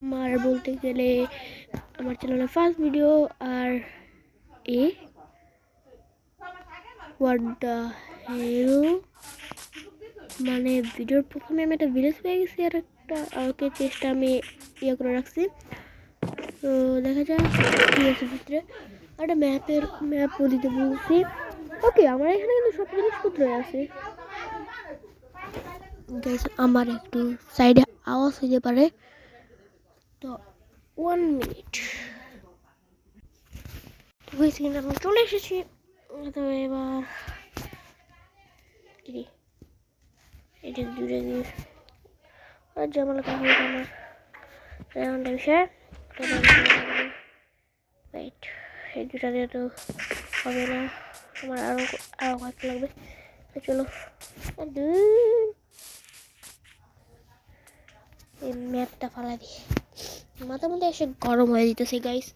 আমার বলতে গেলে আমার চ্যানেলের ফার্স্ট ভিডিও। আর এ হোয়াট দ্য হেল, মানে ভিডিওর প্রথমে আমি একটা ভিলেজ পেয়ে গেছি আর একটা ওকে চেষ্টা আমি ইয়ে করে রাখছি। তো দেখা যায় কী আছে ভিতরে, একটা ম্যাপও দিতে বলছি। ওকে, আমার এখানে কিন্তু সব জিনিসপত্রই আছে। আমার একটু সাইডে আওয়াজ হতে পারে, তো 1 মিনিট হয়েছে কিন্তু আমি চলে এসেছি। তো এবার কি এটা দূরে গিয়ে আর জামালা কাপড় আমার রাউন্ড বিষয় রাইট, এই দুটা দিয়ে তো হবে না, আমার আরও কয়েকটা লাগবে। তো চলো এই ম্যাপটা ফালা দিই, মাথার মধ্যে এসে গরম হয়ে দিতেছে গাইস।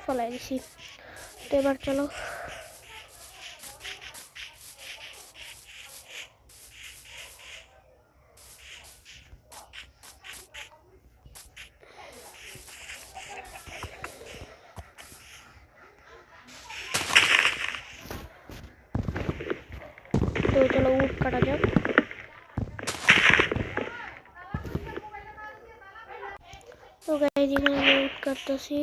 ফলাই দিছি। তো এবার চলো উড কাটা যাক। তো গাইস এখানে আমি উড কাটতেছি।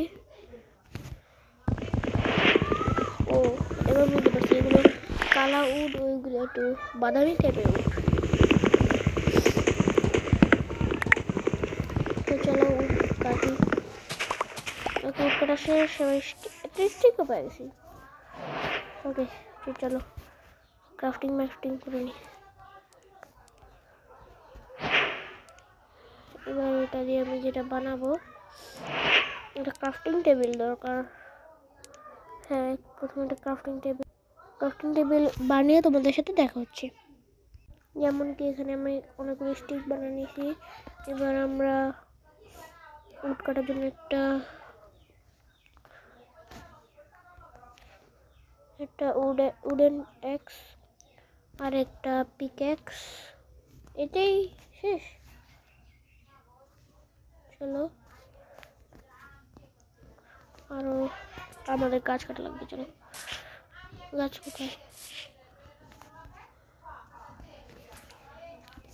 ও এবার বুঝতে পারছি, এগুলো কালা উড, ওইগুলো একটু বাদামি টাইপের উড। তো চলো উড কাটি। উড কাটা শেষ, একটা স্টিকও পেয়ে গেছি। ওকে চলো ক্রাফটিং করে নিই। এবার এটা দিয়ে আমি যেটা বানাবো, একটা ক্রাফটিং টেবিল দরকার। হ্যাঁ, প্রথমে একটা ক্রাফটিং টেবিল বানিয়ে তোমাদের সাথে দেখা হচ্ছে। যেমন কি এখানে আমি অনেকগুলো স্টিক বানিয়ে নিয়েছি। এবার আমরা উড কাটার জন্য একটা উডেন এক্স আর একটা পিকএক্স, এটাই শেষ। চলো আরো আমাদের গাছ কাটা লাগবে। চলো গাছ কোথায়?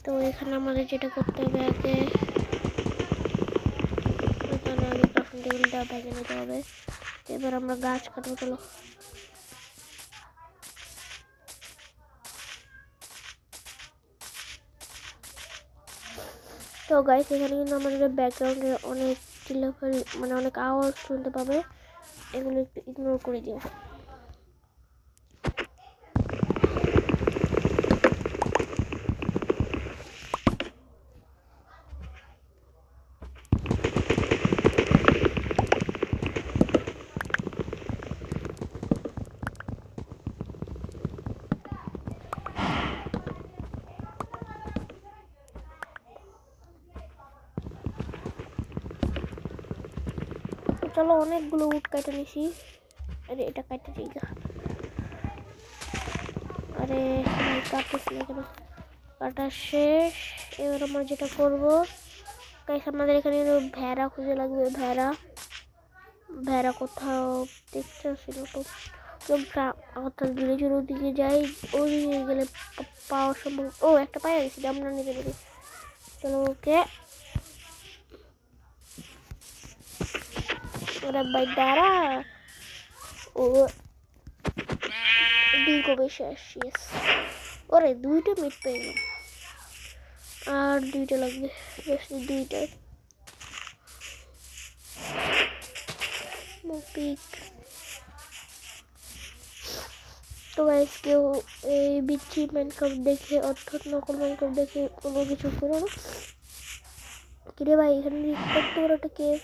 তো এখানে আমাদের যেটা করতে হবে, আগে ক্রাফটিং টেবিলটা ভেঙে নিতে হবে। এবার আমরা গাছ কাটবো। চলো তো গাইস এখানে কিন্তু আমাদের ব্যাকগ্রাউন্ডে অনেক চিল্লাফাল, মানে অনেক আওয়াজ শুনতে পাবে, এগুলো একটু ইগনোর করে দিও। চলো অনেকগুলো উড কাটে নিছি। আরে এটা কাটতে দিই গা, আরে কাটতেছি না কেন? কাটা শেষ। এবার আমরা যেটা করবো গাইস, আমাদের এখানে ভেড়া খুঁজে লাগবে। ভেড়া কোথাও দেখতে আসছিল তো, অর্থাৎ ভিলেজের ওদিকে যাই, ওদিকে গেলে পাওয়া সম্ভব। ও একটা পায়ে গেছি, আমরা নিতে পারি। চলো ওকে ওরা বাই দাঁড়া। ও দুই কবে শেষ। ওরে দুইটা মিট পেয়ে গেলাম, আর দুইটা লাগবে, দুইটা পিক। তো গাইস কেউ এই বিচ্ছি মাইনক্রাফট দেখে, অর্থাৎ নকল মাইনক্রাফট দেখে কোনো কিছু করো না। কিরে ভাই, এখানে কত বড় একটা কেভ,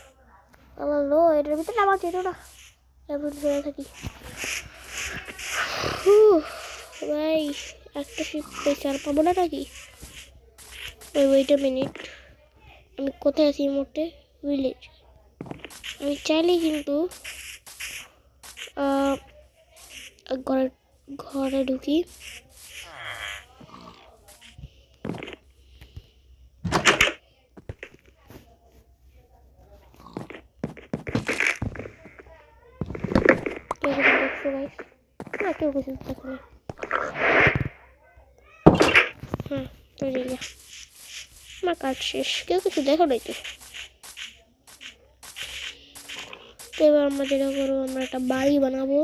আমার লো, এটার ভিতরে আমার যেত না, এমন ধরে থাকি। ভাই একটা চার পাবো না নাকি? ওয়েট আ মিনিট, আমি কোথায় আছি এই মুহূর্তে? ভিলেজ। আমি চাইলেই কিন্তু ঘরে ঢুকি। না, কেউ কিছু দেখো না। হ্যাঁ তৈরি গিয়ে আমার কাজ শেষ, কেউ কিছু দেখো নাই তো। তো এবার আমরা যেটা করবো, আমরা একটা বাড়ি বানাবো।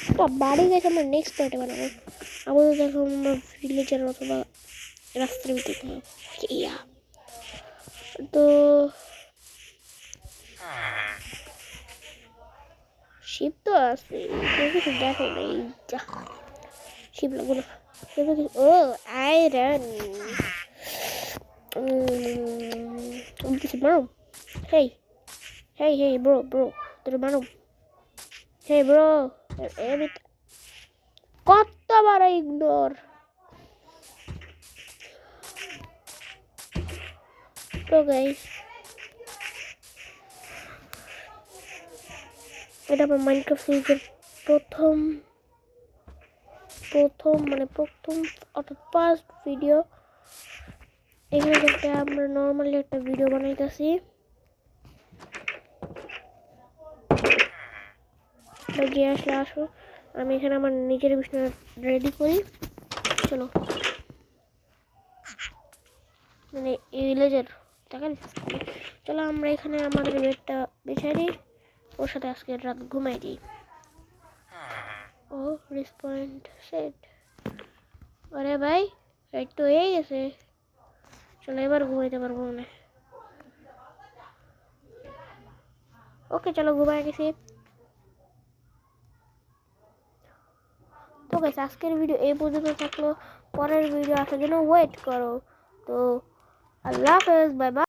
একটা বাড়ি গেছে আমরা নেক্সট পার্টে বানাবো। আপাতত দেখো আমরা ভিলেজের অথবা রাস্তার ভিতরে কোনো ইয়া। তো শিপ তো আছে, কেউ কিছু দেখো না। এই যা শিপ লাগবো না, কেউ কিছু। ও আয়রন কিছু মারো। হেই হেই হেই ব্রো ব্রো, তোর মারো। হেই ব্রো, কতবার ইগনোর। তো গাইস এটা আমার মাইনক্রাফট সিরিজের প্রথম অর্থাৎ ফার্স্ট ভিডিও। এখানে একটা আমরা নর্মালি একটা ভিডিও বানাইতেছি। যে আসলে আসো, আমি এখানে আমার নিজের বিছানা রেডি করি। চলো মানে এই ভিলেজের দেখা দিচ্ছি। চলো আমরা এখানে আমাদের বেডটা বিছাই দিই, ওর সাথে আজকে রাত ঘুমাই দিই। ও রেসপন্ড সেট, আরে ভাই রাইট তো হয়ে গেছে। চলো এবার ঘুমাইতে পারবো না। ওকে চলো ঘুমাই গেছি। তো গাইস আজকের ভিডিও এই পর্যন্ত থাকলো, পরের ভিডিও আসার জন্য ওয়েট করো। তো আল্লাহ হাফেজ, বাই বাই।